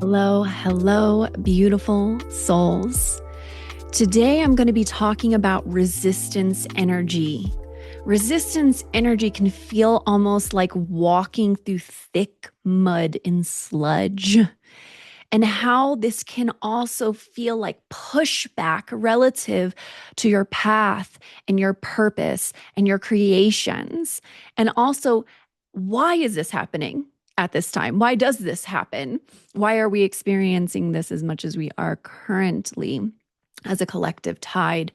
Hello, hello, beautiful souls. Today I'm going to be talking about resistance energy. Resistance energy can feel almost like walking through thick mud and sludge, and how this can also feel like pushback relative to your path and your purpose and your creations. And also, why is this happening at this time? Why does this happen? Why are we experiencing this as much as we are currently as a collective tide?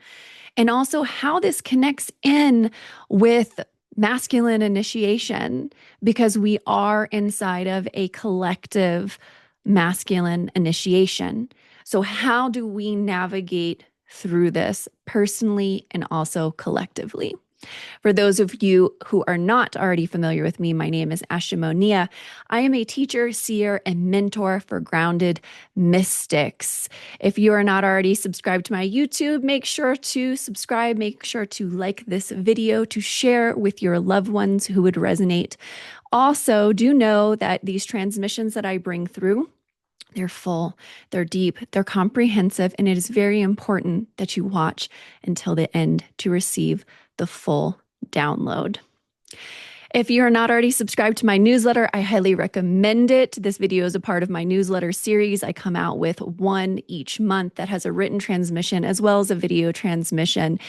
And also, how this connects in with masculine initiation, because we are inside of a collective masculine initiation. So, how do we navigate through this personally and also collectively? For those of you who are not already familiar with me, my name is Ashtyn Monea. I am a teacher, seer, and mentor for grounded mystics. If you are not already subscribed to my YouTube, make sure to subscribe. Make sure to like this video, to share with your loved ones who would resonate. Also, do know that these transmissions that I bring through, they're full, they're deep, they're comprehensive, and it is very important that you watch until the end to receive the full download. If you're not already subscribed to my newsletter, I highly recommend it. This video is a part of my newsletter series. I come out with one each month that has a written transmission as well as a video transmission.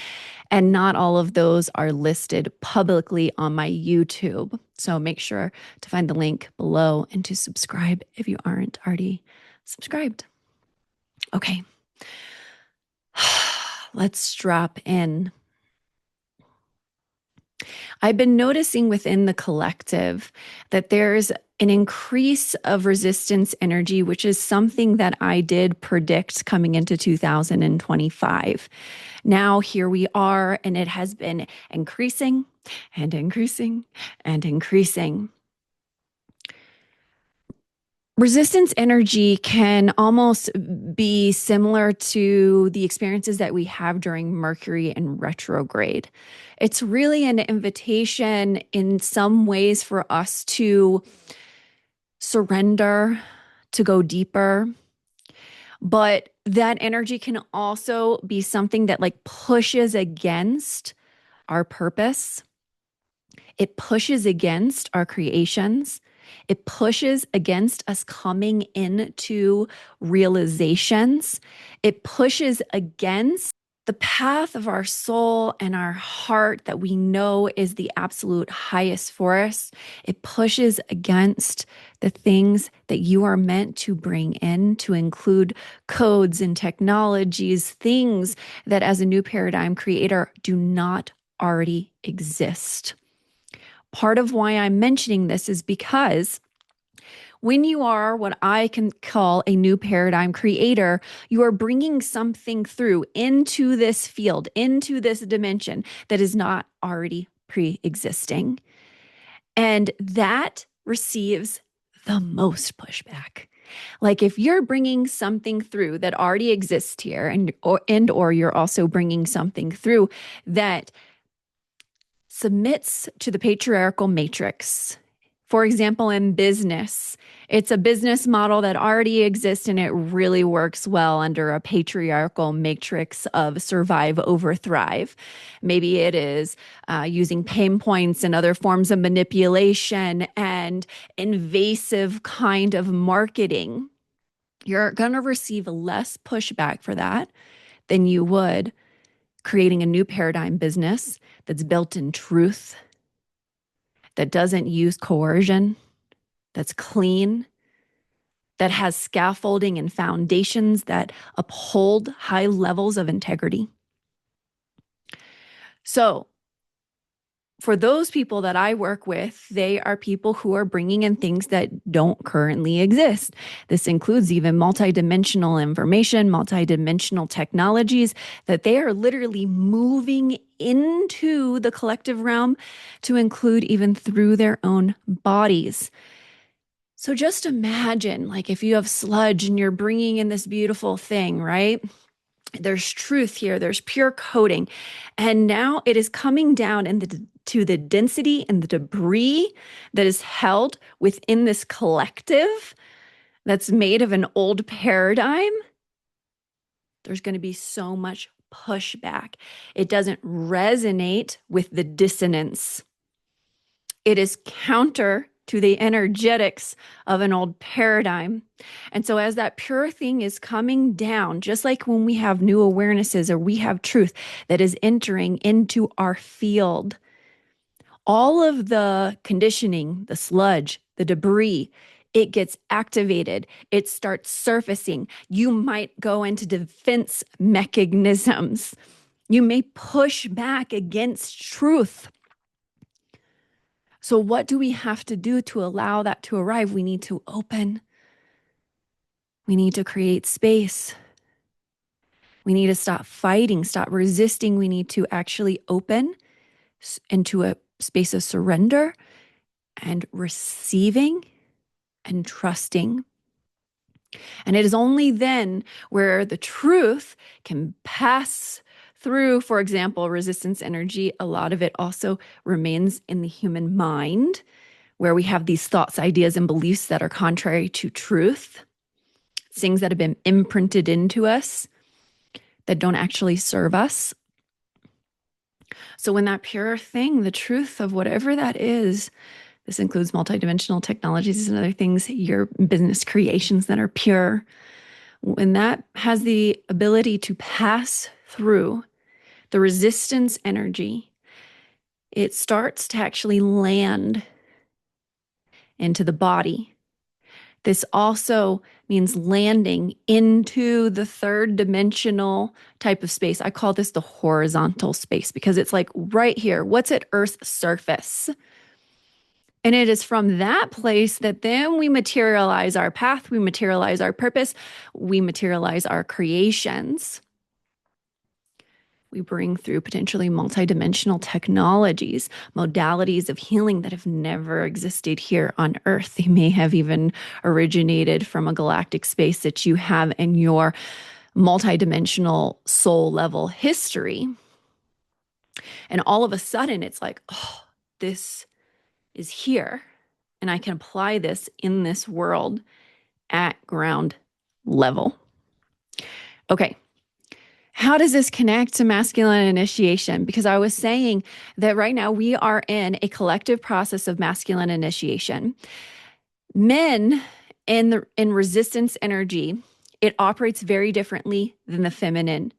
And not all of those are listed publicly on my YouTube. So make sure to find the link below and to subscribe if you aren't already subscribed. Okay. Let's drop in. I've been noticing within the collective that there's an increase of resistance energy, which is something that I did predict coming into 2025. Now here we are, and it has been increasing and increasing and increasing. Resistance energy can almost be similar to the experiences that we have during Mercury in retrograde. It's really an invitation in some ways for us to surrender, to go deeper. But that energy can also be something that like pushes against our purpose. It pushes against our creations. It pushes against us coming into realizations. It pushes against the path of our soul and our heart that we know is the absolute highest for us. It pushes against the things that you are meant to bring in, to include codes and technologies, things that as a new paradigm creator do not already exist. Part of why I'm mentioning this is because when you are what I can call a new paradigm creator, you are bringing something through into this field, into this dimension that is not already pre-existing. And that receives the most pushback. Like if you're bringing something through that already exists here, or you're also bringing something through that submits to the patriarchal matrix. For example, in business, it's a business model that already exists and it really works well under a patriarchal matrix of survive over thrive. Maybe it is using pain points and other forms of manipulation and invasive kind of marketing. You're going to receive less pushback for that than you would creating a new paradigm business that's built in truth, that doesn't use coercion, that's clean, that has scaffolding and foundations that uphold high levels of integrity. So, for those people that I work with, they are people who are bringing in things that don't currently exist. This includes even multidimensional information, multidimensional technologies that they are literally moving into the collective realm to include even through their own bodies. So just imagine, like if you have sludge and you're bringing in this beautiful thing, right? There's truth here, there's pure coding. And now it is coming down to the density and the debris that is held within this collective that's made of an old paradigm, there's going to be so much pushback. It doesn't resonate with the dissonance. It is counter to the energetics of an old paradigm. And so, as that pure thing is coming down, just like when we have new awarenesses or we have truth that is entering into our field, all of the conditioning, the sludge, the debris, it gets activated. It starts surfacing. You might go into defense mechanisms. You may push back against truth. So, what do we have to do to allow that to arrive? We need to open. We need to create space. We need to stop fighting, stop resisting. We need to actually open into a space of surrender and receiving and trusting. And it is only then where the truth can pass through, for example, resistance energy. A lot of it also remains in the human mind, where we have these thoughts, ideas, and beliefs that are contrary to truth, things that have been imprinted into us that don't actually serve us. So when that pure thing, the truth of whatever that is, this includes multidimensional technologies and other things, your business creations that are pure, when that has the ability to pass through the resistance energy, it starts to actually land into the body. This also means landing into the third dimensional type of space. I call this the horizontal space because it's like right here. What's at Earth's surface? And it is from that place that then we materialize our path, we materialize our purpose, we materialize our creations. We bring through potentially multidimensional technologies, modalities of healing that have never existed here on Earth. They may have even originated from a galactic space that you have in your multidimensional soul level history. And all of a sudden, it's like, oh, this is here. And I can apply this in this world at ground level. Okay. How does this connect to masculine initiation? Because I was saying that right now we are in a collective process of masculine initiation. Men in resistance energy, it operates very differently than the feminine.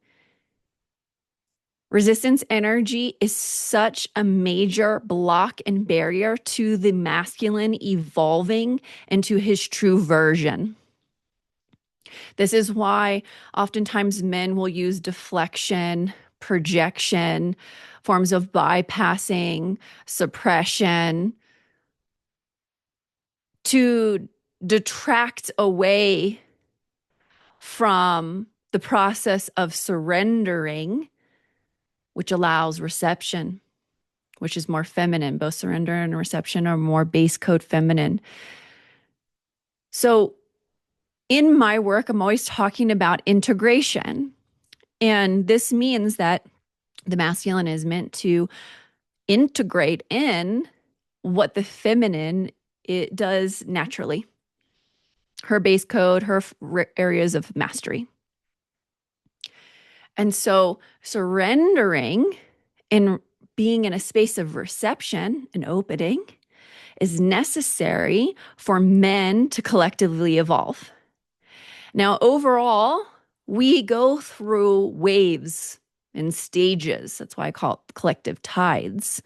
Resistance energy is such a major block and barrier to the masculine evolving into his true version. This is why oftentimes men will use deflection, projection, forms of bypassing, suppression to detract away from the process of surrendering, which allows reception, which is more feminine. Both surrender and reception are more base code feminine. So in my work, I'm always talking about integration. And this means that the masculine is meant to integrate in what the feminine it does naturally, her base code, her areas of mastery. And so surrendering and being in a space of reception and opening is necessary for men to collectively evolve. Now, overall, we go through waves and stages. That's why I call it collective tides.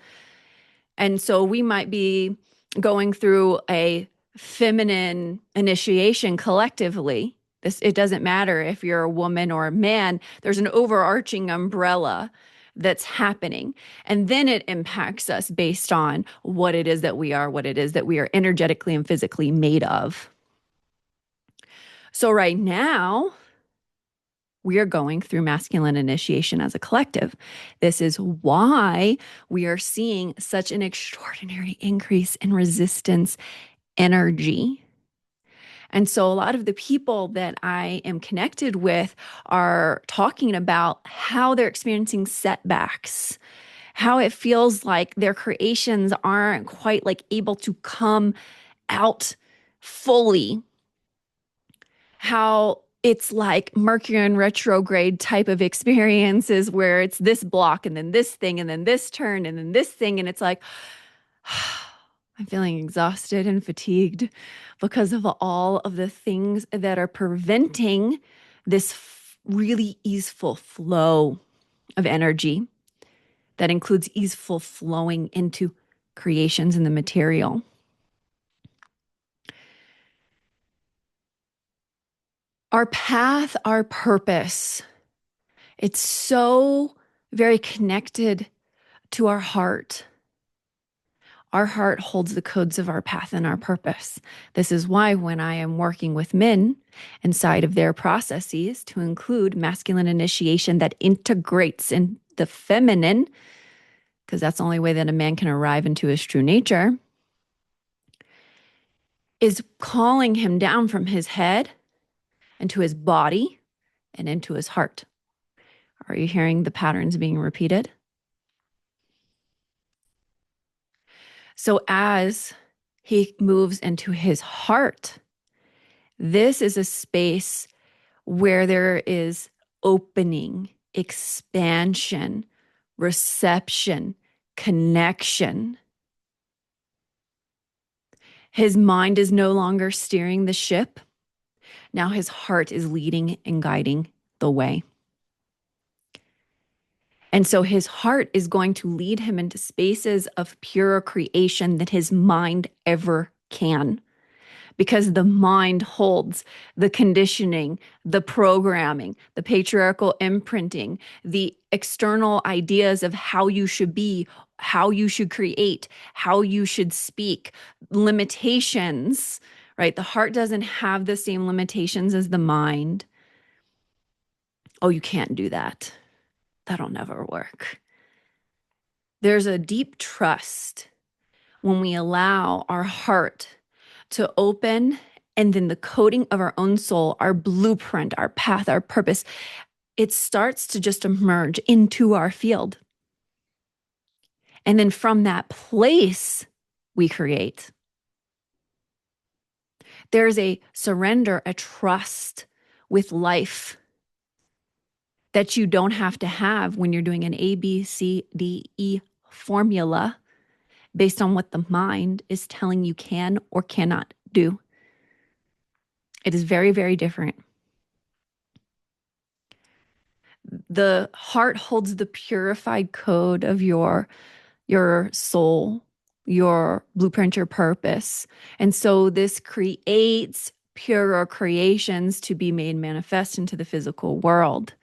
And so we might be going through a feminine initiation collectively. It doesn't matter if you're a woman or a man, there's an overarching umbrella that's happening. And then it impacts us based on what it is that we are, what it is that we are energetically and physically made of. So right now, we are going through masculine initiation as a collective. This is why we are seeing such an extraordinary increase in resistance energy. And so a lot of the people that I am connected with are talking about how they're experiencing setbacks, how it feels like their creations aren't quite like able to come out fully. how it's like Mercury in retrograde type of experiences where it's this block and then this thing and then this turn and then this thing. And it's like, I'm feeling exhausted and fatigued because of all of the things that are preventing this really easeful flow of energy that includes easeful flowing into creations in the material. Our path, our purpose, it's so very connected to our heart. Our heart holds the codes of our path and our purpose. This is why when I am working with men inside of their processes to include masculine initiation that integrates in the feminine, because that's the only way that a man can arrive into his true nature, is calling him down from his head into his body and into his heart. Are you hearing the patterns being repeated? So as he moves into his heart, this is a space where there is opening, expansion, reception, connection. His mind is no longer steering the ship. Now his heart is leading and guiding the way. And so his heart is going to lead him into spaces of purer creation than his mind ever can. Because the mind holds the conditioning, the programming, the patriarchal imprinting, the external ideas of how you should be, how you should create, how you should speak, limitations, right? The heart doesn't have the same limitations as the mind. Oh, you can't do that. That'll never work. There's a deep trust when we allow our heart to open, and then the coding of our own soul, our blueprint, our path, our purpose, it starts to just emerge into our field. And then from that place, we create. There's a surrender, a trust with life that you don't have to have when you're doing an A, B, C, D, E formula based on what the mind is telling you can or cannot do. It is very, very different. The heart holds the purified code of your soul, your blueprint, your purpose. And so this creates purer creations to be made manifest into the physical world.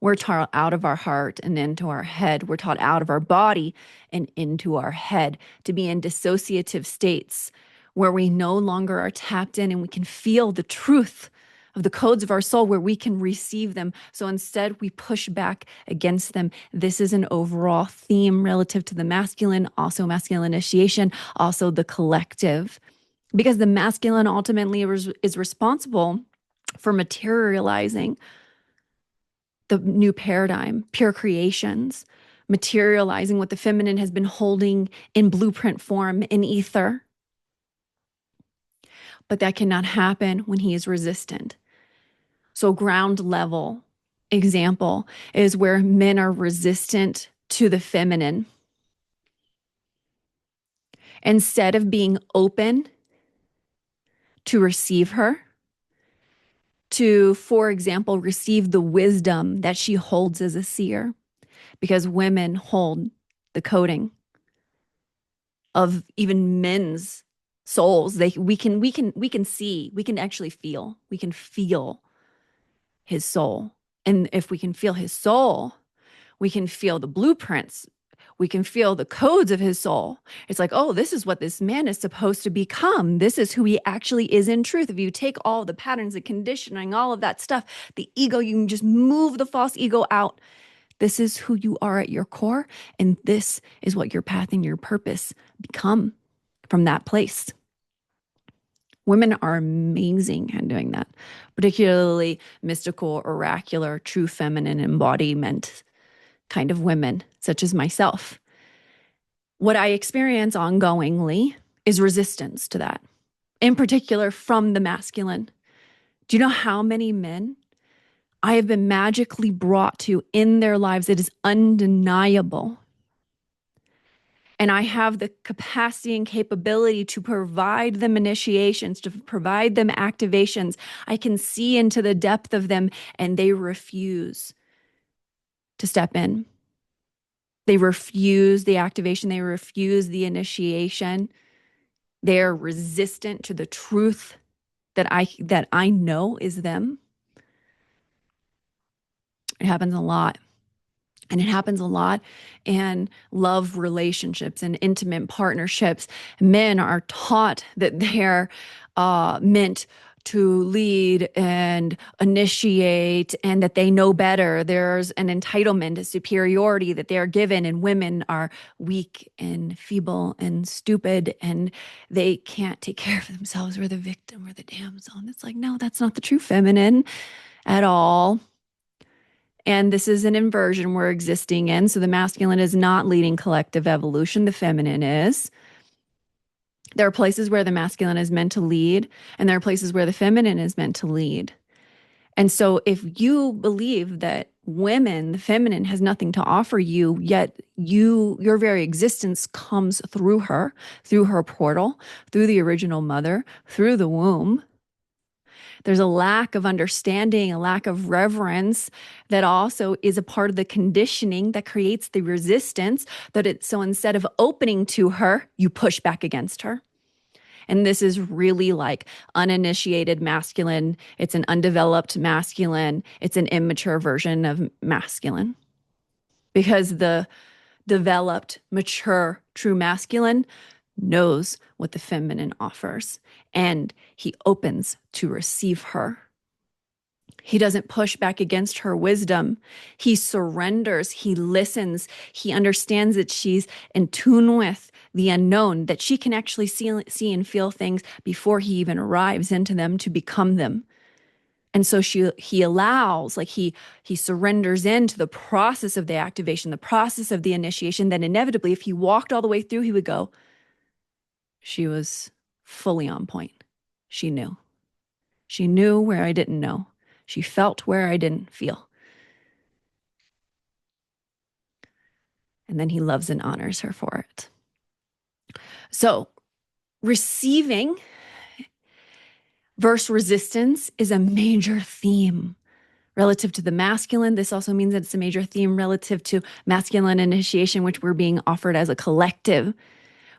We're taught out of our heart and into our head. We're taught out of our body and into our head to be in dissociative states where we no longer are tapped in and we can feel the truth of the codes of our soul where we can receive them. So instead, we push back against them. This is an overall theme relative to the masculine, also masculine initiation, also the collective, because the masculine ultimately is responsible for materializing the new paradigm, pure creations, materializing what the feminine has been holding in blueprint form, in ether. But that cannot happen when he is resistant. So ground level example is where men are resistant to the feminine. Instead of being open to receive her, to, for example, receive the wisdom that she holds as a seer, because women hold the coding of even men's souls. We can see, we can actually feel, we can feel his soul. And if we can feel his soul, we can feel the blueprints. We can feel the codes of his soul. It's like, oh, this is what this man is supposed to become. This is who he actually is in truth. If you take all the patterns, the conditioning, all of that stuff, the ego, you can just move the false ego out. This is who you are at your core. And this is what your path and your purpose become from that place. Women are amazing at doing that, particularly mystical, oracular, true feminine embodiment kind of women, such as myself. What I experience ongoingly is resistance to that, in particular from the masculine, Do you know how many men I have been magically brought to in their lives? It is undeniable. And I have the capacity and capability to provide them initiations, to provide them activations. I can see into the depth of them, and they refuse to step in. They refuse the activation. They refuse the initiation. They're resistant to the truth that I know is them. It happens a lot. And it happens a lot in love relationships and intimate partnerships. Men are taught that they're meant to lead and initiate and that they know better. There's an entitlement, a superiority that they're given, and women are weak and feeble and stupid and they can't take care of themselves. We're the victim, we're the damsel. And it's like, no, that's not the true feminine at all. And this is an inversion we're existing in. So the masculine is not leading collective evolution, the feminine is. There are places where the masculine is meant to lead, and there are places where the feminine is meant to lead. And so if you believe that women, the feminine, has nothing to offer you, yet your very existence comes through her portal, through the original mother, through the womb, there's a lack of understanding, a lack of reverence that also is a part of the conditioning that creates the resistance so instead of opening to her, you push back against her. And this is really like uninitiated masculine. It's an undeveloped masculine. It's an immature version of masculine. Because the developed, mature, true masculine knows what the feminine offers, and he opens to receive her. He doesn't push back against her wisdom. He surrenders. He listens. He understands that she's in tune with the unknown, that she can actually see and feel things before he even arrives into them to become them. And so he allows, like he surrenders into the process of the activation, the process of the initiation, that inevitably, if he walked all the way through, he would go, she was fully on point. She knew. She knew where I didn't know. She felt where I didn't feel. And then he loves and honors her for it. So receiving versus resistance is a major theme relative to the masculine. This also means that it's a major theme relative to masculine initiation, which we're being offered as a collective.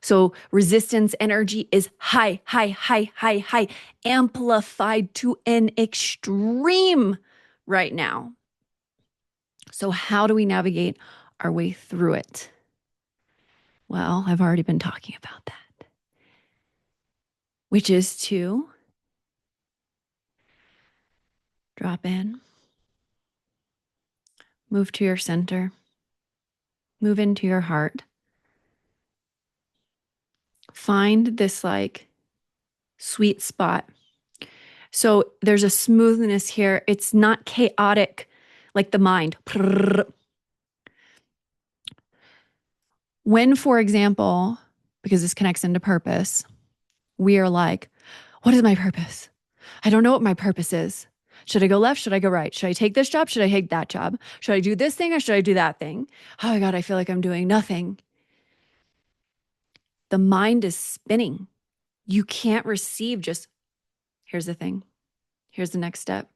So resistance energy is high, high, high, high, high, amplified to an extreme right now. So how do we navigate our way through it? Well, I've already been talking about that, which is to drop in, move to your center, move into your heart. Find this like sweet spot. So there's a smoothness here. It's not chaotic like the mind. When, for example, because this connects into purpose, we are like, what is my purpose? I don't know what my purpose is. Should I go left? Should I go right? Should I take this job? Should I take that job? Should I do this thing or should I do that thing? Oh my God, I feel like I'm doing nothing. The mind is spinning. You can't receive just, here's the thing. Here's the next step.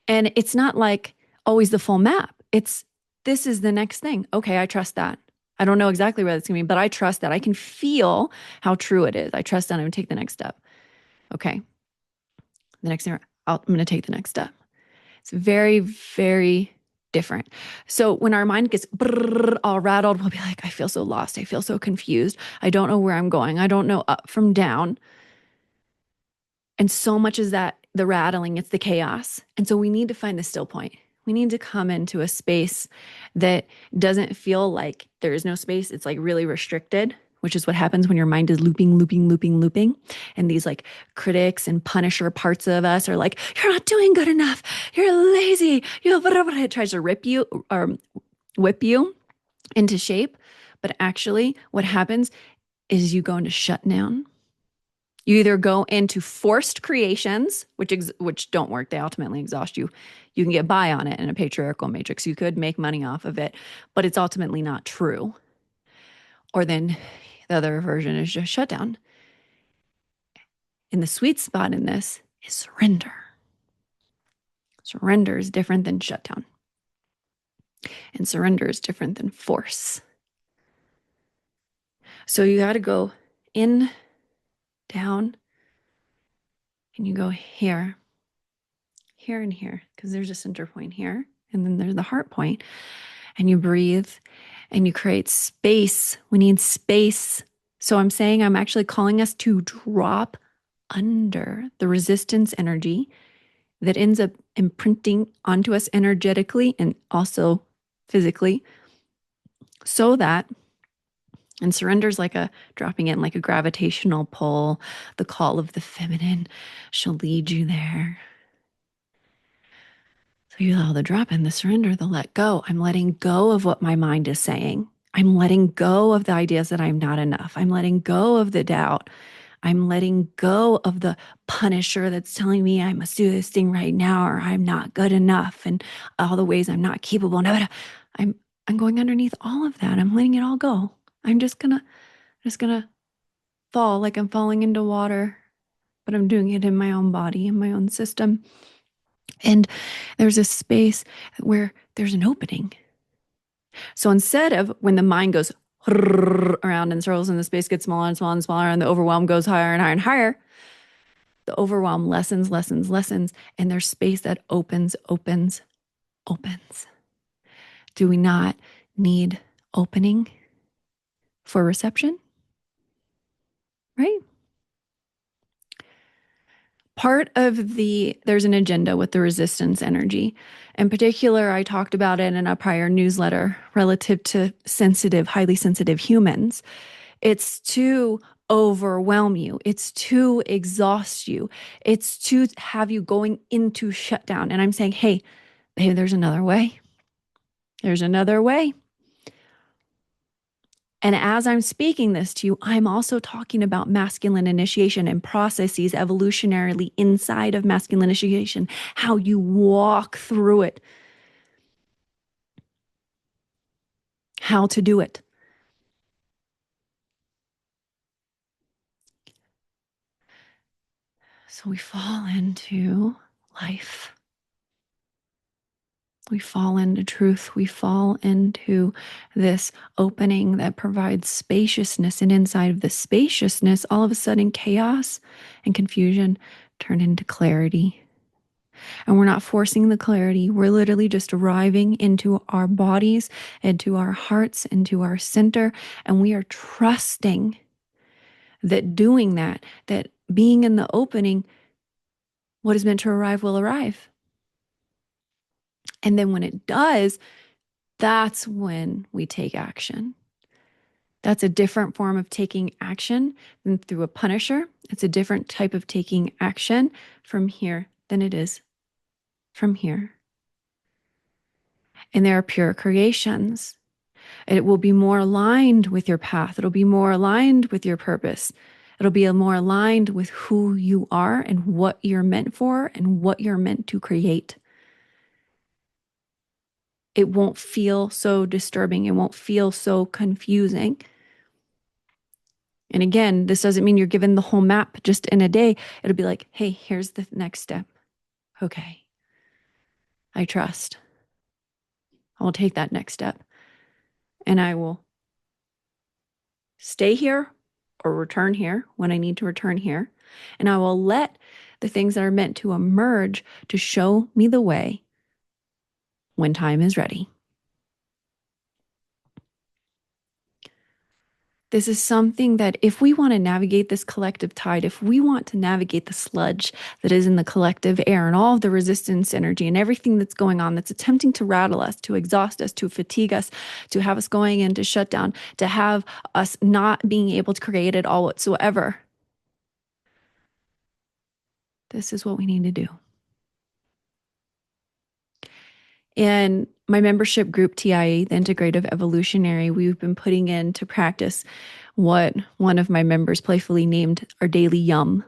And it's not like always the full map. This is the next thing. Okay, I trust that. I don't know exactly where that's going to be, but I trust that. I can feel how true it is. I trust that I'm going to take the next step. Okay. The next thing, I'm going to take the next step. It's very, very different. So when our mind gets all rattled, we'll be like, I feel so lost. I feel so confused. I don't know where I'm going. I don't know up from down. And so much is that the rattling, it's the chaos. And so we need to find the still point. We need to come into a space that doesn't feel like there is no space. It's like really restricted, which is what happens when your mind is looping, looping, looping, looping. And these like critics and punisher parts of us are like, you're not doing good enough. You're lazy. It tries to rip you or whip you into shape. But actually what happens is you go into shutdown. You either go into forced creations, which don't work. They ultimately exhaust you. You can get by on it in a patriarchal matrix. You could make money off of it, but it's ultimately not true. Or then the other version is just shutdown. And the sweet spot in this is surrender. Surrender is different than shutdown. And surrender is different than force. So you got to go in, down, and you go here, here, and here, because there's a center point here, and then there's the heart point. And you breathe and you create space. We need space. So I'm actually calling us to drop under the resistance energy that ends up imprinting onto us energetically and also physically, so that, and surrender is like a dropping in, like a gravitational pull, the call of the feminine shall lead you there. So you allow the drop in, the surrender, the let go. I'm letting go of what my mind is saying. I'm letting go of the ideas that I'm not enough. I'm letting go of the doubt. I'm letting go of the punisher that's telling me I must do this thing right now, or I'm not good enough, and all the ways I'm not capable. No, I'm going underneath all of that. I'm letting it all go. I'm just gonna fall like I'm falling into water, but I'm doing it in my own body, in my own system. And there's a space where there's an opening. So instead of when the mind goes around in circles and the space gets smaller and smaller and smaller and the overwhelm goes higher and higher and higher, the overwhelm lessens, lessens, lessens, and there's space that opens, opens, opens. Do we not need opening for reception? Right? There's an agenda with the resistance energy. In particular, I talked about it in a prior newsletter relative to highly sensitive humans. It's to overwhelm you. It's to exhaust you. It's to have you going into shutdown. And I'm saying, hey, there's another way. There's another way. And as I'm speaking this to you, I'm also talking about masculine initiation and processes evolutionarily inside of masculine initiation, how you walk through it, how to do it. So we fall into life. We fall into truth. We fall into this opening that provides spaciousness. And inside of the spaciousness, all of a sudden, chaos and confusion turn into clarity. And we're not forcing the clarity. We're literally just arriving into our bodies, into our hearts, into our center. And we are trusting that doing that being in the opening, what is meant to arrive will arrive. And then when it does, that's when we take action. That's a different form of taking action than through a punisher. It's a different type of taking action from here than it is from here. And there are pure creations. It will be more aligned with your path. It'll be more aligned with your purpose. It'll be more aligned with who you are and what you're meant for and what you're meant to create. It won't feel so disturbing. It won't feel so confusing. And again, this doesn't mean you're given the whole map just in a day. It'll be like, hey, here's the next step. Okay. I trust. I will take that next step. And I will stay here or return here when I need to return here. And I will let the things that are meant to emerge to show me the way when time is ready. This is something that if we want to navigate this collective tide, if we want to navigate the sludge that is in the collective air and all of the resistance energy and everything that's going on that's attempting to rattle us, to exhaust us, to fatigue us, to have us going into shutdown, to have us not being able to create it all whatsoever, this is what we need to do. And My membership group, TIE, the Integrative Evolutionary, we've been putting into practice what one of my members playfully named our daily yum.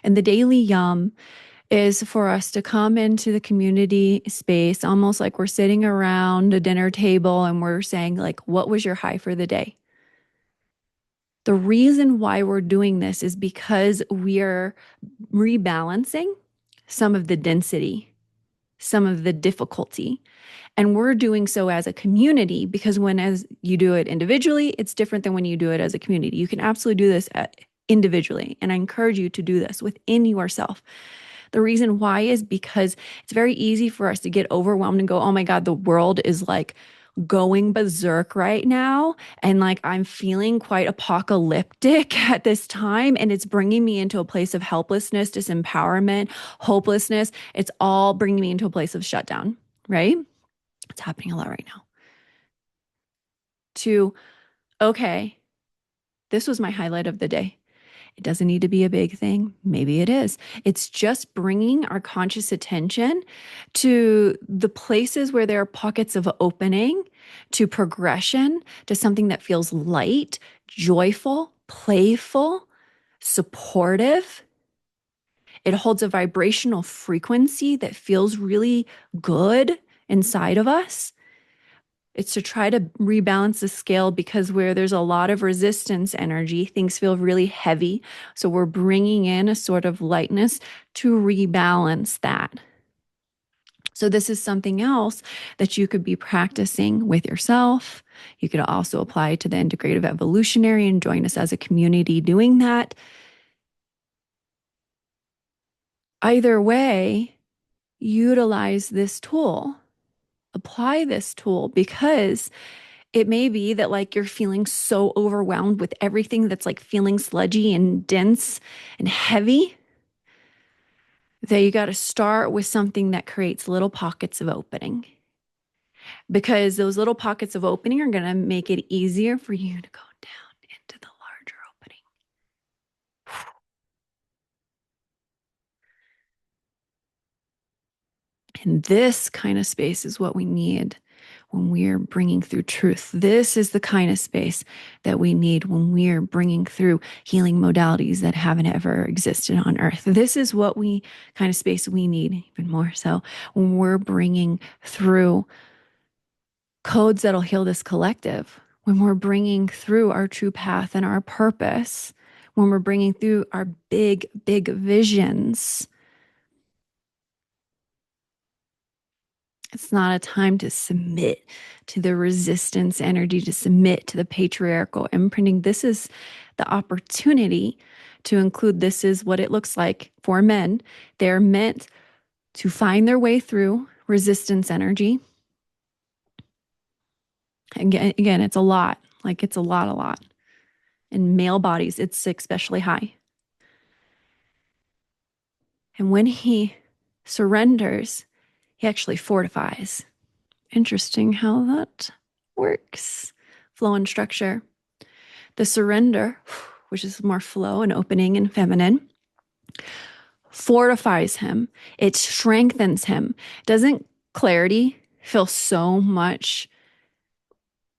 And the daily yum is for us to come into the community space almost like we're sitting around a dinner table and we're saying, like, what was your high for the day? The reason why we're doing this is because we're rebalancing some of the density, some of the difficulty. And we're doing so as a community because as you do it individually, it's different than when you do it as a community. You can absolutely do this individually. And I encourage you to do this within yourself. The reason why is because it's very easy for us to get overwhelmed and go, oh my God, the world is like going berserk right now. And like I'm feeling quite apocalyptic at this time. And it's bringing me into a place of helplessness, disempowerment, hopelessness. It's all bringing me into a place of shutdown, right? It's happening a lot right now. To, okay, this was my highlight of the day. It doesn't need to be a big thing. Maybe it is. It's just bringing our conscious attention to the places where there are pockets of opening, to progression, to something that feels light, joyful, playful, supportive. It holds a vibrational frequency that feels really good inside of us. It's to try to rebalance the scale because where there's a lot of resistance energy, things feel really heavy. So we're bringing in a sort of lightness to rebalance that. So this is something else that you could be practicing with yourself. You could also apply to the Integrative Evolutionary and join us as a community doing that. Either way, utilize this tool, apply this tool because it may be that like you're feeling so overwhelmed with everything that's like feeling sludgy and dense and heavy that you got to start with something that creates little pockets of opening. Because those little pockets of opening are going to make it easier for you to go down into the larger opening. And this kind of space is what we need when we're bringing through truth. This is the kind of space that we need when we're bringing through healing modalities that haven't ever existed on earth. This is what kind of space we need even more so when we're bringing through codes that'll heal this collective, when we're bringing through our true path and our purpose, when we're bringing through our big, big visions. It's not a time to submit to the resistance energy, to submit to the patriarchal imprinting. This is the opportunity to include this is what it looks like for men. They're meant to find their way through resistance energy. Again, it's a lot. Like it's a lot. In male bodies, it's especially high. And when he surrenders, he actually fortifies. Interesting how that works. Flow and structure. The surrender, which is more flow and opening and feminine, fortifies him. It strengthens him. Doesn't clarity feel so much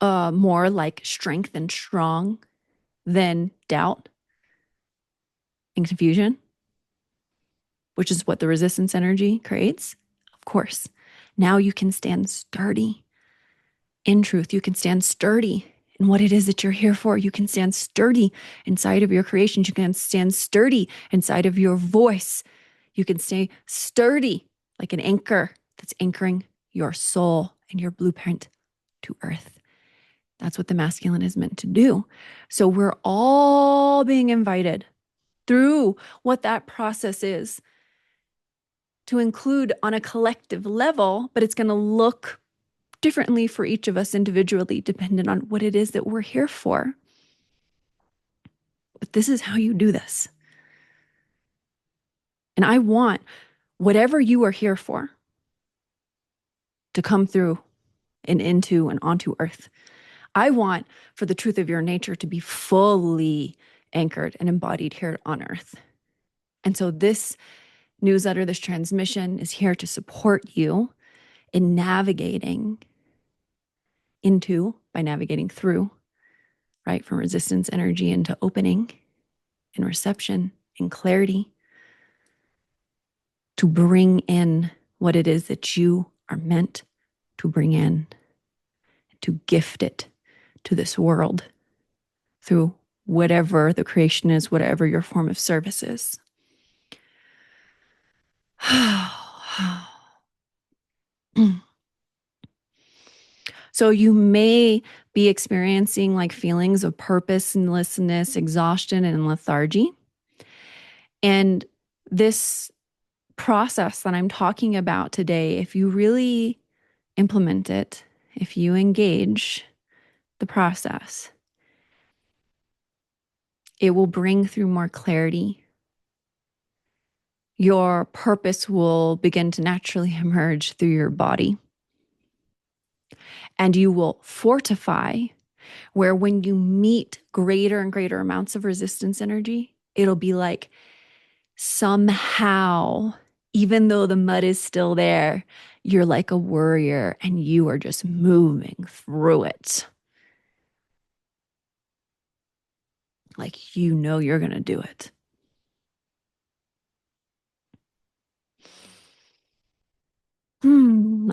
more like strength and strong than doubt and confusion, which is what the resistance energy creates? Of course. Now you can stand sturdy in truth. You can stand sturdy in what it is that you're here for. You can stand sturdy inside of your creations. You can stand sturdy inside of your voice. You can stay sturdy like an anchor that's anchoring your soul and your blueprint to earth. That's what the masculine is meant to do. So we're all being invited through what that process is to include on a collective level, but it's going to look differently for each of us individually, dependent on what it is that we're here for. But this is how you do this. And I want whatever you are here for to come through and into and onto earth. I want for the truth of your nature to be fully anchored and embodied here on earth. And so this newsletter, this transmission is here to support you in navigating into, by navigating through, right? From resistance energy into opening and reception and clarity to bring in what it is that you are meant to bring in, to gift it to this world through whatever the creation is, whatever your form of service is. So you may be experiencing like feelings of purposelessness, exhaustion, and lethargy. And this process that I'm talking about today, if you really implement it, if you engage the process, it will bring through more clarity. Your purpose will begin to naturally emerge through your body. And you will fortify where when you meet greater and greater amounts of resistance energy, it'll be like somehow, even though the mud is still there, you're like a warrior and you are just moving through it. Like you know you're going to do it.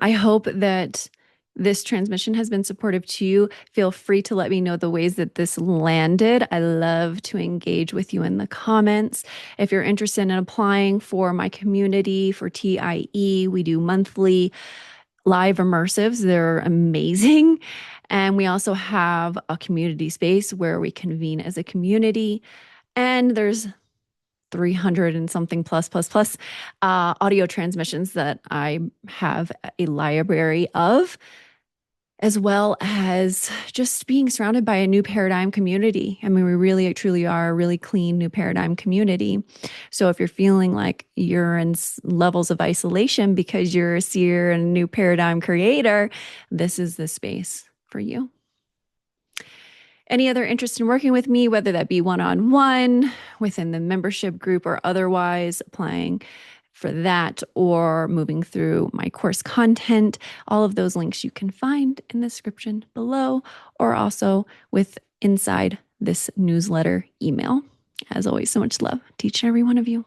I hope that this transmission has been supportive to you. Feel free to let me know the ways that this landed. I love to engage with you in the comments. If you're interested in applying for my community for TIE, we do monthly live immersives. They're amazing. And we also have a community space where we convene as a community. And there's 300 and something plus audio transmissions that I have a library of, as well as just being surrounded by a new paradigm community. I mean, we really truly are a really clean new paradigm community. So if you're feeling like you're in levels of isolation because you're a seer and a new paradigm creator, this is the space for you. Any other interest in working with me, whether that be one-on-one, within the membership group, or otherwise applying for that, or moving through my course content, all of those links you can find in the description below, or also with inside this newsletter email. As always, so much love to each and every one of you.